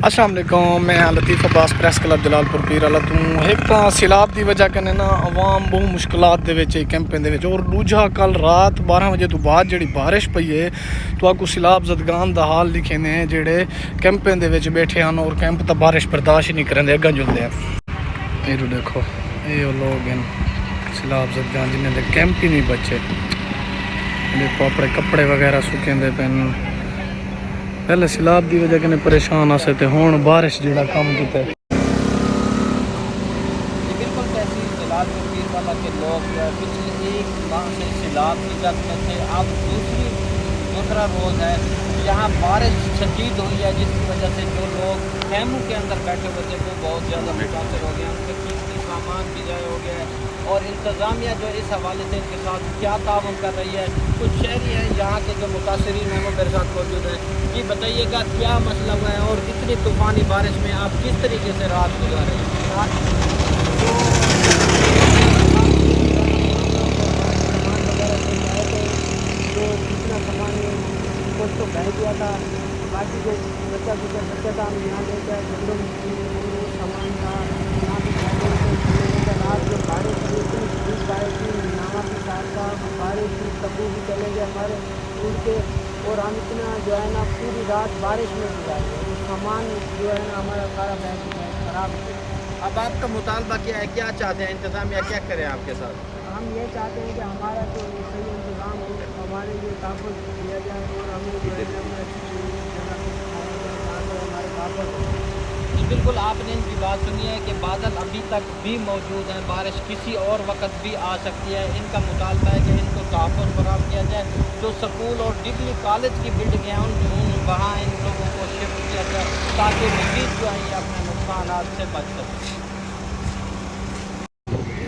السلام علیکم، میں لطیف عباس پریس کلب جلالپور پیر والا تو ایک تو سیلاب دی وجہ کنے نا عوام بہت مشکلات دے وچ کیمپیں دے وچ، اور دوجا کل رات 12 بجے تو بعد جڑی بارش پئی ہے تو آکو سیلاب زدگان دا حال لکھے نے جڑے کیمپیں دے وچ بیٹھے ہیں اور کیمپ تا بارش برداشت نہیں کرن دے اگاں جلدے ہیں۔ یہ دیکھو یہ لوگ ہیں سیلاب زدگان جنہیں دے کیمپ ہی نہیں بچے، دیکھو اپنے کپڑے وغیرہ سکھیندے پین، پہلے سیلاب دی وجہ کنے پریشان آسے تے ہون بارش جڑا کام کیتے۔ بالکل تحصیل جلالپور پیر والا کے لوگ پچھلے ایک ماہ سے سیلاب کی جد میں تھے، اب دوسرا روز ہے یہاں بارش شدید ہوئی ہے جس کی وجہ سے جو لوگ خیموں کے اندر بیٹھے ہوئے تھے وہ بہت زیادہ متاثر ہو گئے ہیں، ان کے قیمتی سامان بھی ضائع ہو گیا ہے، اور انتظامیہ جو اس حوالے سے ان کے ساتھ کیا تعاون کر رہی ہے۔ کچھ شہری ہیں یہاں کے جو متاثرین ہیں وہ میرے ساتھ موجود ہیں، جی بتائیے گا کیا مسئلہ ہوا ہے اور اتنی طوفانی بارش میں آپ کس طریقے سے رات گزارے ہیں؟ جتنا سامان کچھ تو بہہ گیا تھا، باقی جو بچہ تھا ہم یہاں لے کے جنگلوں میں سامان تھا یہاں پہ رات جو بارش ہوئی اتنی شدید بارش تھی، ناوا بھی ساتھ تھا، بارش بھی تبو بھی چلے گئے ہمارے اڑ کے، اور ہم اتنا جو ہے نا پوری رات بارش میں گزارے، وہ سامان جو ہے نا ہمارا سارا بہہ چکا ہے، خراب ہو گیا۔ اب آپ کا مطالبہ کیا ہے، کیا چاہتے ہیں انتظامیہ کیا کرے آپ کے ساتھ؟ ہم یہ چاہتے ہیں کہ ہمارا جو صحیح انتظام ہو، ہمارے لیے تحفظ دیا جائے اور ہمیں جو ہے ہمیں جگہ پہ ہمارے تحفظ ہو۔ جی بالکل، آپ نے ان کی بات سنی ہے کہ بادل ابھی تک بھی موجود ہیں، بارش کسی اور وقت بھی آ سکتی ہے، ان کا مطالبہ ہے کہ ان کو تحفظ فراہم کیا جائے، جو سکول اور ڈگری کالج کی بلڈنگیں ہیں وہاں ان لوگوں کو شفٹ کیا جائے تاکہ مزید جو ہے یہ اپنے نقصانات سے بچ سکیں۔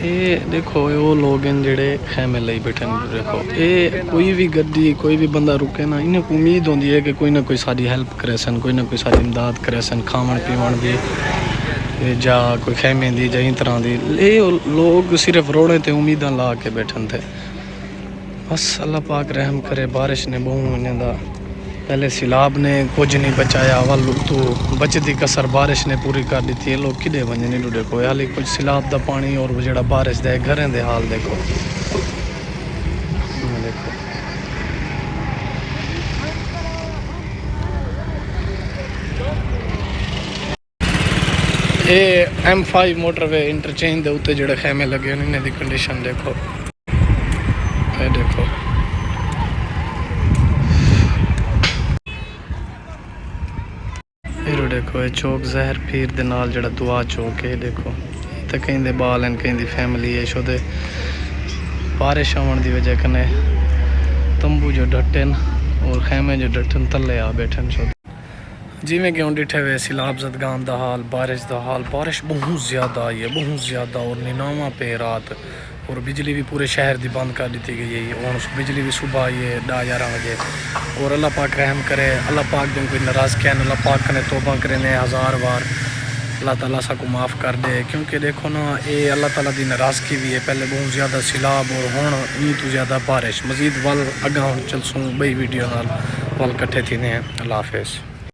یہ دیکھو وہ لوگ ہیں جڑے خیمے لئی بیٹھے ہیں، دیکھو یہ کوئی بھی گڈی کوئی بھی بندہ رکے نا انہیں کو امید ہوندی ہے کہ کوئی نہ کوئی ساری ہیلپ کرے سن، کوئی نہ کوئی ساری امداد کرے سن، کھاون پیون دی جا کوئی خیمے دی جا طرح دی۔ یہ لوگ صرف روڑے تے امیداں لا کے بیٹھن تھے، بس اللہ پاک رحم کرے۔ بارش نے بہوں انہیں دا پہلے سیلاب نے کچھ نہیں بچایا، والو تو بچتی کسر بارش نے پوری کر دیتی ہے، لوگ کدے بنجے نہیں ڈوڈے کوئی حالی کچھ سیلاب دا پانی اور جڑا بارش دے گھریں دے حال دیکھو۔ دیکھو اے M5 موٹر وے انٹرچینج دے اوتے جڑے خیمے لگے ہیں انہیں دی کنڈیشن دیکھو، اے دیکھو دیکھو یہ چوک زہر پیر دے نال جڑا دعا چوک ہے، دیکھو تے کہیں دے بال ہیں کہیں دی فیملی ہے، شو دے بارش آون دی وجہ کنے تمبو جو ڈٹن اور خیمے جو ڈٹن تلے آ بیٹھن شو۔ جی میں کیوں ڈٹھے ہوئے سیلاب زدگان دا حال، بارش دا حال، بارش بہت زیادہ آئی ہے، بہت زیادہ، اور نیناواں پہ رات، اور بجلی بھی پورے شہر دی بند کر دیتی گئی ہے، اور بجلی بھی صبح آئی ہے 10-11 بجے، اور اللہ پاک رحم کرے، اللہ پاک دن کوئی ناراض کیا نا، اللہ پاک کنے توبہ کرنے 1000 بار، اللہ تعالیٰ سا کو معاف کر دے، کیونکہ دیکھو نا یہ اللہ تعالیٰ دی ناراضگی بھی ہے، پہلے بہت زیادہ سیلاب اور ہون نہیں تو زیادہ بارش، مزید وال اگاں چلسوں بئی ویڈیو نال وال کٹھے تھی نے۔ اللہ حافظ۔